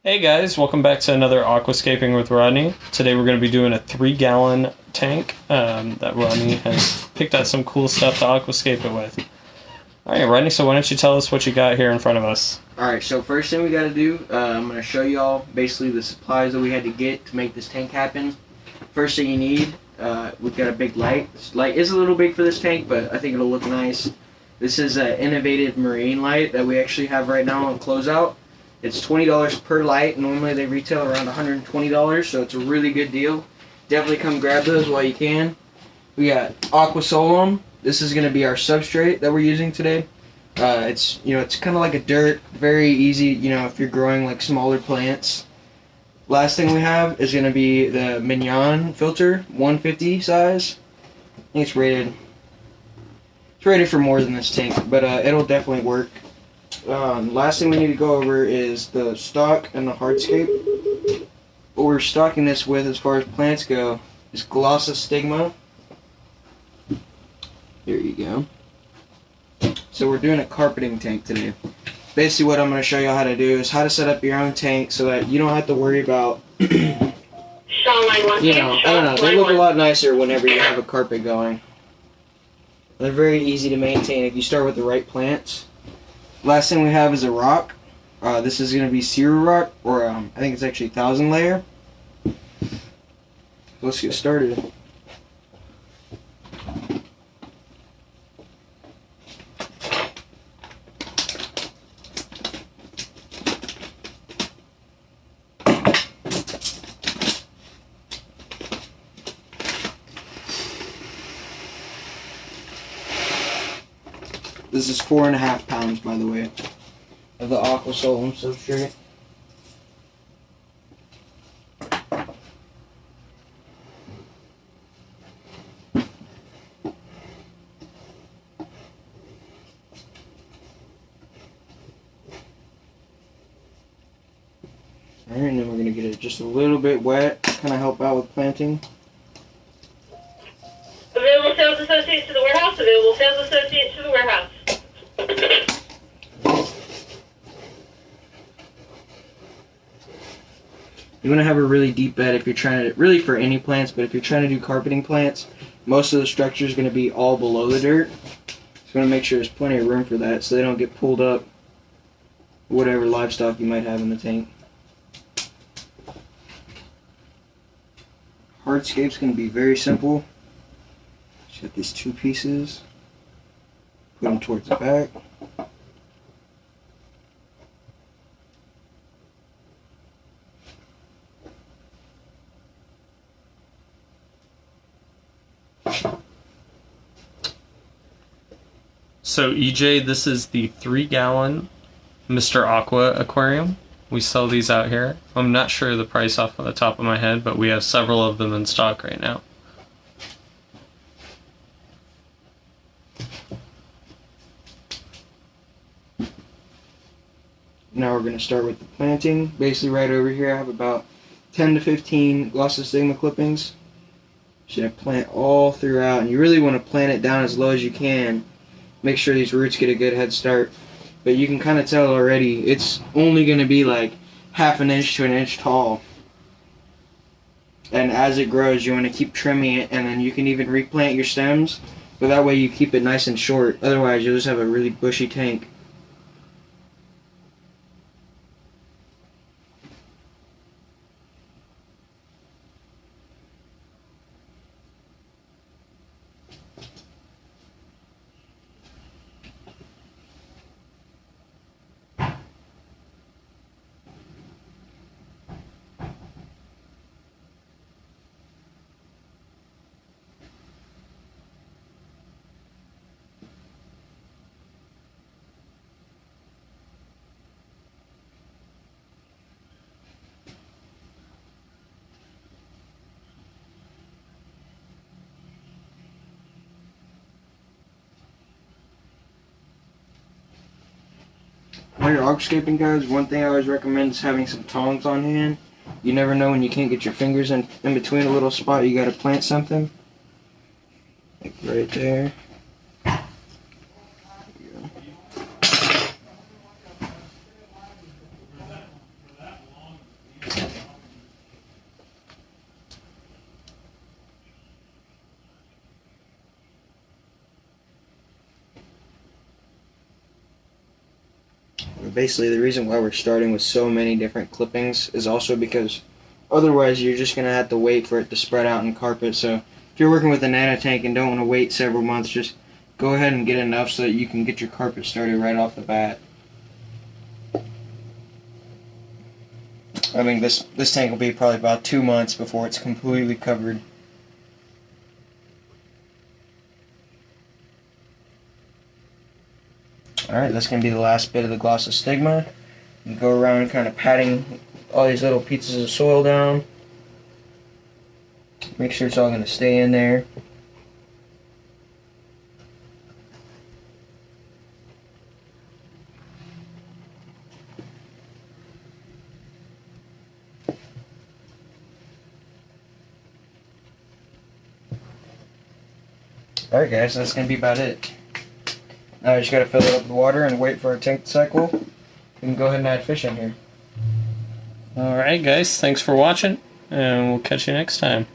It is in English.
Hey guys, welcome back to another Aquascaping with Rodney. Today we're going to be doing a 3-gallon tank that Rodney has picked out some cool stuff to aquascape it with. Alright Rodney, so why don't you tell us what you got here in front of us? Alright, so first thing we got to do, I'm going to show you all basically the supplies that we had to get to make this tank happen. First thing you need, we've got a big light. This light is a little big for this tank, but I think it'll look nice. This is an innovative marine light that we actually have right now on closeout. It's $20 per light. Normally they retail around $120, so it's a really good deal. Definitely come grab those while you can. We got Aquascaping. This is going to be our substrate that we're using today. It's kind of like a dirt, very easy, if you're growing like smaller plants. Last thing we have is going to be the Mignon filter, 150 size. I think it's rated for more than this tank, but it'll definitely work. Last thing we need to go over is the stock and the hardscape. What we're stocking this with as far as plants go is Aquascaping. There you go. So we're doing a carpeting tank today. Basically what I'm going to show you how to do is how to set up your own tank so that you don't have to worry about, I don't know, they look a lot nicer whenever you have a carpet going. They're very easy to maintain if you start with the right plants. Last thing we have is a rock. This is going to be Zero rock, or I think it's actually 1,000 layer. Let's get started. This is 4.5 pounds, by the way, of the Aquascaping substrate. Alright, and then we're going to get it just a little bit wet, kind of help out with planting. Available sales associates to the warehouse. Available sales associates to the warehouse. You want to have a really deep bed if you're trying to, really for any plants, but if you're trying to do carpeting plants, most of the structure is going to be all below the dirt. So you want to make sure there's plenty of room for that so they don't get pulled up, whatever livestock you might have in the tank. Hardscape's going to be very simple. Just got these two pieces, put them towards the back. So EJ, this is the 3-gallon Mr. Aqua aquarium. We sell these out here. I'm not sure the price off the top of my head, but we have several of them in stock right now. Now we're going to start with the planting. Basically right over here I have about 10 to 15 Aquascaping clippings. Should I plant all throughout, and you really want to plant it down as low as you can. Make sure these roots get a good head start. But you can kind of tell already it's only going to be like half an inch to an inch tall. And as it grows you want to keep trimming it, and then you can even replant your stems, but that way you keep it nice and short. Otherwise you'll just have a really bushy tank. When you're aquascaping, guys, one thing I always recommend is having some tongs on hand. You never know when you can't get your fingers in between a little spot you gotta plant something. Like right there. Basically, the reason why we're starting with so many different clippings is also because otherwise you're just going to have to wait for it to spread out in carpet. So if you're working with a nano tank and don't want to wait several months, just go ahead and get enough so that you can get your carpet started right off the bat. I mean, this tank will be probably about 2 months before it's completely covered. Alright, that's going to be the last bit of the glossostigma. You go around kind of patting all these little pieces of soil down. Make sure it's all going to stay in there. Alright guys, that's going to be about it. Now I just got to fill it up with water and wait for our tank to cycle. We can go ahead and add fish in here. Alright guys, thanks for watching, and we'll catch you next time.